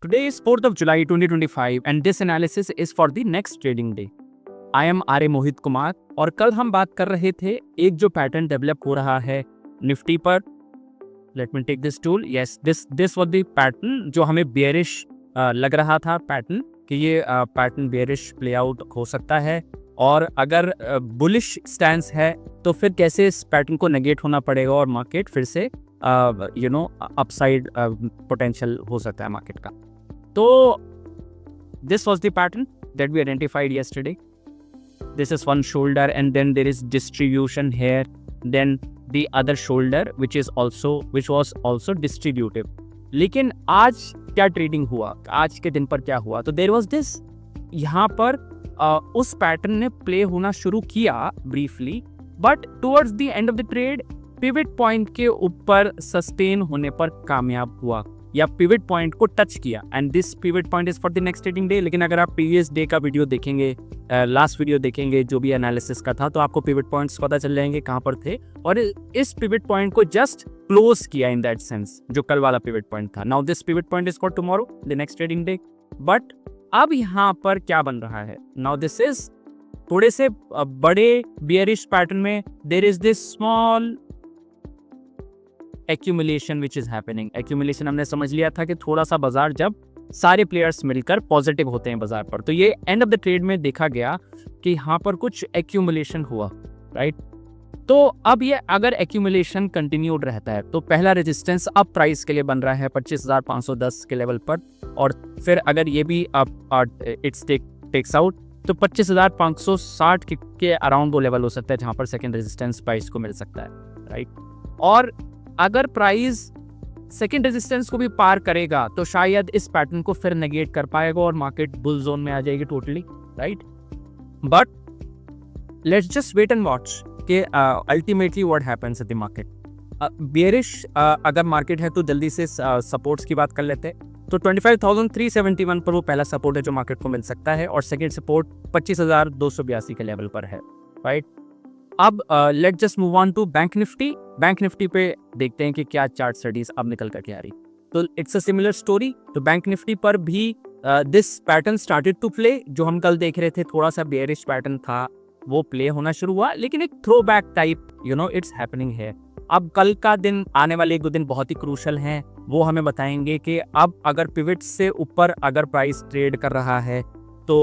Today is 4th of July 2025 and this analysis is for the next trading day. I am R Mohit Kumar और कल हम बात कर रहे थे एक जो पैटर्न डेवलप हो रहा है निफ्टी पर. Let me take this tool. Yes, this was the pattern जो हमें बेयरिश लग रहा था पैटर्न कि ये पैटर्न बेयरिश प्ले आउट हो सकता है और अगर बुलिश स्टैंस है तो फिर कैसे इस पैटर्न को नेगेट होना पड़ेगा और मार्केट फिर से अपसाइड पोटेंशियल हो सकता है मार्केट का. तो this was the pattern that we identified yesterday. This is one shoulder and then there is distribution here, then the other shoulder which was also distributive. लेकिन आज क्या ट्रेडिंग हुआ, आज के दिन पर क्या हुआ? तो there was this, यहाँ पर उस पैटर्न ने प्ले होना शुरू किया briefly, but towards the end of the trade pivot point के ऊपर सस्टेन होने पर कामयाब हुआ या पिवट पॉइंट को टच किया. And this pivot point is for the next trading day. लेकिन अगर आप प्रीवियस डे का वीडियो देखेंगे, लास्ट वीडियो देखेंगे जो भी एनालिसिस का था, तो आपको पिवट पॉइंट्स पता चल जाएंगे कहाँ पर थे और इस पिवट पॉइंट को जस्ट क्लोज किया इन दैट सेंस जो कल वाला पिवट पॉइंट था. Now this pivot point is for tomorrow the next trading day. But अब यहाँ पर क्या बन रहा है? नाउ दिस इज थोड़े से बड़े बियरिश पैटर्न में there is this small accumulation which is happening. Accumulation हमने समझ लिया था कि थोड़ा सा बाजार जब सारे प्लेयर्स मिलकर पॉजिटिव होते हैं बाजार पर, तो ये एंड ऑफ द ट्रेड में देखा गया कि यहाँ पर कुछ एक्यूमुलेशन हुआ, राइट. तो अब ये अगर एक्यूमुलेशन कंटिन्यूड रहता है तो पहला रेजिस्टेंस अब प्राइस के लिए बन रहा है 25,510 के लेवल पर, और फिर अगर ये भी अब इट्स टेक्स आउट तो 25,560 के अराउंड वो लेवल हो सकता है जहाँ पर सेकेंड रेजिस्टेंस प्राइस को मिल सकता है, राइट. और अगर प्राइस सेकेंड रेजिस्टेंस को भी पार करेगा तो शायद इस पैटर्न को फिर नेगेट कर पाएगा और मार्केट बुल जोन में आ जाएगी totally, right. But let's just wait and watch कि ultimately what happens at the market. Bearish अगर मार्केट है तो जल्दी से सपोर्ट्स की बात कर लेते हैं. तो 25,371 पर वो पहला सपोर्ट है जो मार्केट को मिल सकता है और सेकेंड सपोर्ट 25,282 के लेवल पर है, राइट. अब let just move on to bank Nifty. Bank Nifty पे देखते हैं कि क्या चार्ट स्टडीज अब निकल कर के आ रही. तो इट्स अ सिमिलर स्टोरी. तो बैंक निफ्टी पर भी this pattern started to play. जो हम कल देख रहे थे थोड़ा सा बेयरिश पैटर्न था, वो प्ले होना शुरू हुआ, लेकिन एक throw back type it's happening है. अब कल का दिन, आने वाले 1-2 दिन बहुत ही क्रूशल हैं. वो हमें बताएंगे कि अब अगर पिवट से ऊपर अगर प्राइस ट्रेड कर रहा है तो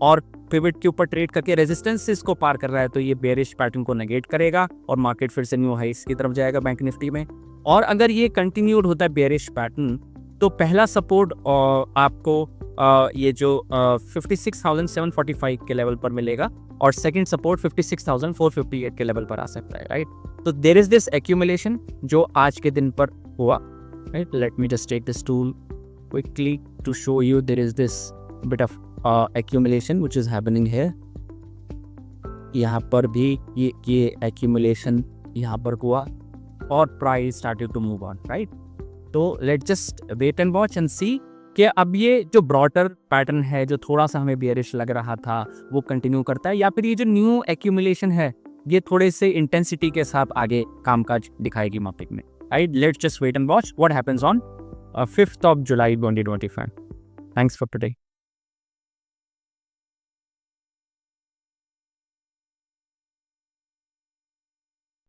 और पिवट के ऊपर ट्रेड करके रेजिस्टेंसेस को पार कर रहा है तो ये बेयरिश पैटर्न को नेगेट करेगा और मार्केट फिर से न्यू हाइस की तरफ जाएगा बैंक निफ्टी में. और अगर ये कंटिन्यूड होता है बेयरिश पैटर्न तो पहला सपोर्ट आपको ये जो 56,745 के लेवल पर मिलेगा और सेकंड सपोर्ट 56,458 के लेवल पर आ सकता है, राइट. तो देयर इज दिस एक्यूमुलेशन जो आज के दिन पर हुआ, right. Let me just take this tool quickly to show you there is this bit of accumulation which is happening here. यहाँ पर भी ये accumulation यहाँ पर हुआ और price started to move on, right? तो let's just wait and watch and see कि अब ये जो broader pattern है जो थोड़ा सा हमें bearish लग रहा था वो continue करता है या फिर ये जो new accumulation है ये थोड़े से intensity के साथ आगे कामकाज दिखाएगी मार्केट में, right? Let's just wait and watch what happens on 5th of July 2025. Thanks for today.